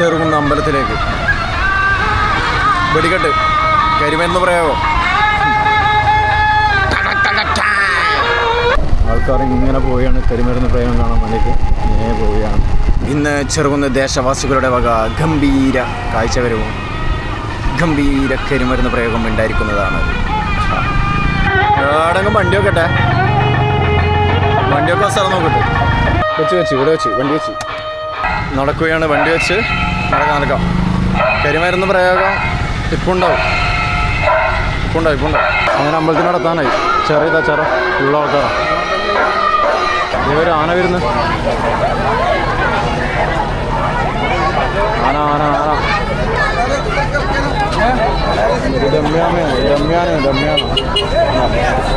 ചെറുകുന്ന അമ്പലത്തിലേക്ക്. വെടിക്കെട്ട് കരിമരുന്ന് പ്രയോഗം. ആൾക്കാർ ഇങ്ങനെ പോവുകയാണ് കരിമരുന്ന് പ്രയോഗം കാണാൻ വേണ്ടിയിട്ട് ഇങ്ങനെ പോവുകയാണ്. ഇന്ന് ചെറുകുന്ന ദേശവാസികളുടെ വക ഗംഭീര കാഴ്ചവരവും ഗംഭീര കരിമരുന്ന് പ്രയോഗം ഉണ്ടായിരിക്കുന്നതാണ്. എവിടെങ്കിലും വണ്ടി വെക്കട്ടെ, വണ്ടിയൊക്കെ സ്ഥലം നോക്കട്ടെ. ഇവിടെ വെച്ച് വണ്ടി വെച്ച് നടക്കുകയാണ്. വണ്ടി വെച്ച് നടക്കാം. കരിമരുന്ന് പ്രയോഗം ഇപ്പം ഉണ്ടാവും. അങ്ങനെ അമ്പലത്തിൽ നടത്താനായി. ചെറ ഉള്ള ആൾക്കാരാണ്. ഇവർ ആന വരുന്നു. ആന ദമ്യാണ്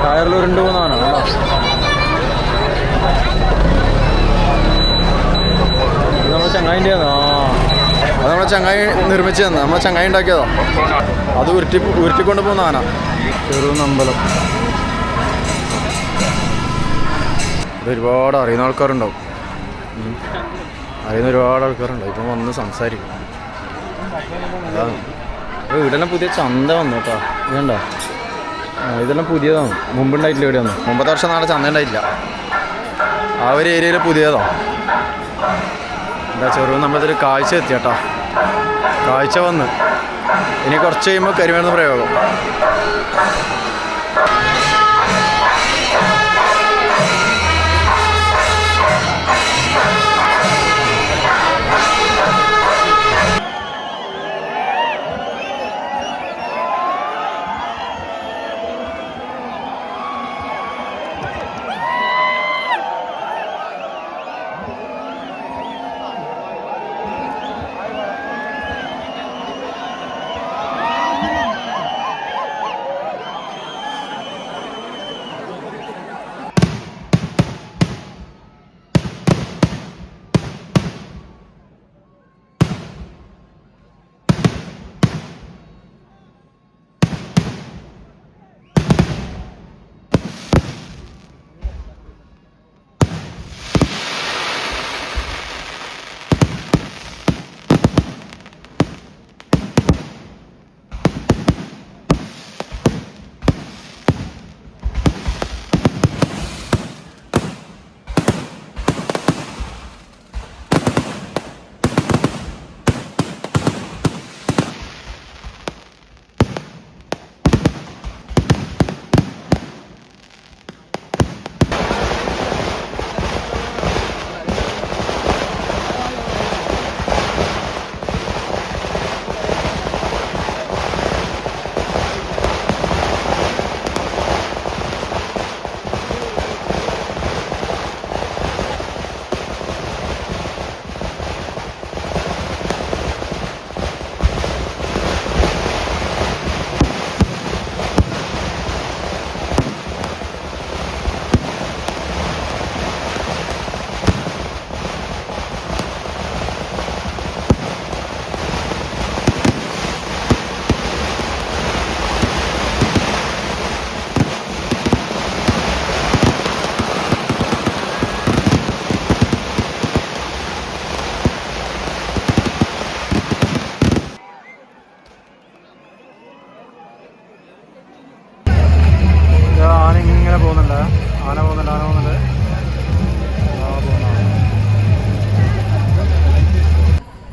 ടയറിൽ ഉരുണ്ട് പോകുന്നതാണ്. ഇത് നമ്മളെ ചങ്ങായിൻ്റെ അത് നമ്മളെ ചങ്ങായി നിർമ്മിച്ചു തന്നെ. നമ്മളെ ചങ്ങായി ഉണ്ടാക്കിയതോ. അത് ഉരുട്ടിക്കൊണ്ട് പോകുന്ന ആന. ചെറുകുന്നമ്പലം. ഇത് ഒരുപാട് അറിയുന്ന ആൾക്കാരുണ്ടാവും. ഒരുപാട് ആൾക്കാരുണ്ടാവും. ഇപ്പം വന്ന് സംസാരിക്കും. അതാണ് ഇവിടെല്ലാം പുതിയ ചന്ത വന്നു കേട്ടോ. ഇതുണ്ടോ, ഇതെല്ലാം പുതിയതാണ്. മുമ്പുണ്ടായിട്ടില്ല. ഇവിടെ ഒന്നും മുമ്പത്തെ വർഷം നാളെ ചന്ത ഉണ്ടായിട്ടില്ല. ആ ഒരു ഏരിയയിൽ പുതിയതാണ്. എന്താ ചെറുകുന്നമ്പലത്തിൽ കാഴ്ച എത്തി കേട്ടോ. കാഴ്ച വന്ന് ഇനി കുറച്ച് കഴിയുമ്പോൾ കരിമരുന്ന് പ്രയോഗം.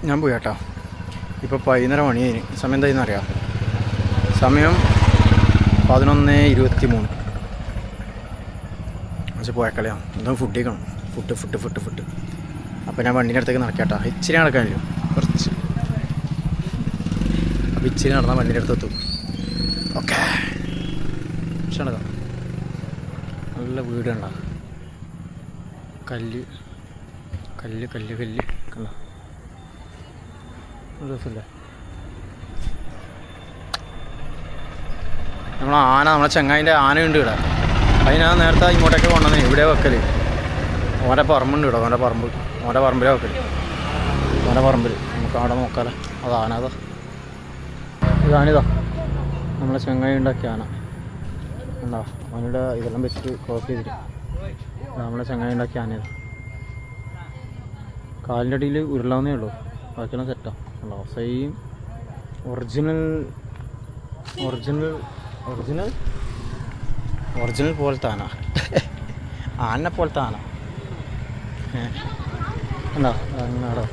ഞാൻ പോയി കേട്ടോ. ഇപ്പോൾ 11:30 മണിയായി. സമയം എന്തായെന്ന് അറിയാം. സമയം 11:23. പക്ഷെ പോയക്കളിയാണ്. എന്തും ഫുഡ് കഴിക്കണം. ഫുഡ്. അപ്പോൾ ഞാൻ വണ്ടീൻ്റെ അടുത്തേക്ക് നടക്കാട്ടോ. ഇച്ചിരി നടക്കാനില്ലോ, കുറച്ച്. അപ്പോൾ ഇച്ചിരി നടന്നാൽ വണ്ടീൻ്റെ അടുത്ത് എത്തും. ഓക്കെ. പക്ഷെ നടക്കാം. നല്ല വീടുണ്ടോ. കല്ല് കണ്ടോ. രസമില്ലേ. നമ്മളെ ചങ്ങായിൻ്റെ ആനയുണ്ട് ഇവിടെ. അതിനാണ് നേരത്തെ ഇങ്ങോട്ടേക്ക് കൊണ്ടുവന്നേ. ഇവിടെ വെക്കൽ. ഓൻ്റെ പറമ്പുണ്ട് ഇവിടെ. ഓൻ്റെ പറമ്പിലാണ് വെക്കൽ. ഓൻ്റെ പറമ്പിൽ നമുക്ക് അവിടെ നോക്കാമല്ലോ. അത് ആനതാ. ഇതാണിതാ നമ്മളെ ചങ്ങായി ഉണ്ടാക്കിയ ആന. ഉണ്ടോ, അവനുടെ ഇതെല്ലാം വെച്ചിട്ട് ക്രോസ് ചെയ്തിട്ട് നമ്മളെ ചങ്ങായി ഉണ്ടാക്കിയ ആനയത്. കാലിൻ്റെ അടിയിൽ ഉരുളാവുന്നേ ഉള്ളൂ. ബാക്കിയെല്ലാം സെറ്റാ ഉണ്ടോ same original original original original പോലത്തെ ആന ആനെ പോലത്തെ ആന ഉണ്ടോ അങ്ങാടോ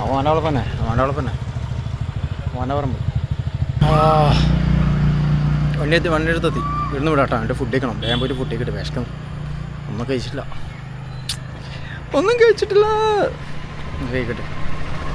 അവൻ്റെ വളപ്പന്നെ അവൻ്റെ പറമ്പ് വണ്ടി എടുത്തെത്തി ഇവിടുന്ന് വിടാട്ടോ എൻ്റെ ഫുഡ് കഴിക്കണം വേഗം പോയിട്ട് ഫുഡ് കഴിക്കട്ടെ വിശക്കണം ഒന്നും കഴിച്ചിട്ടില്ല കഴിക്കട്ടെ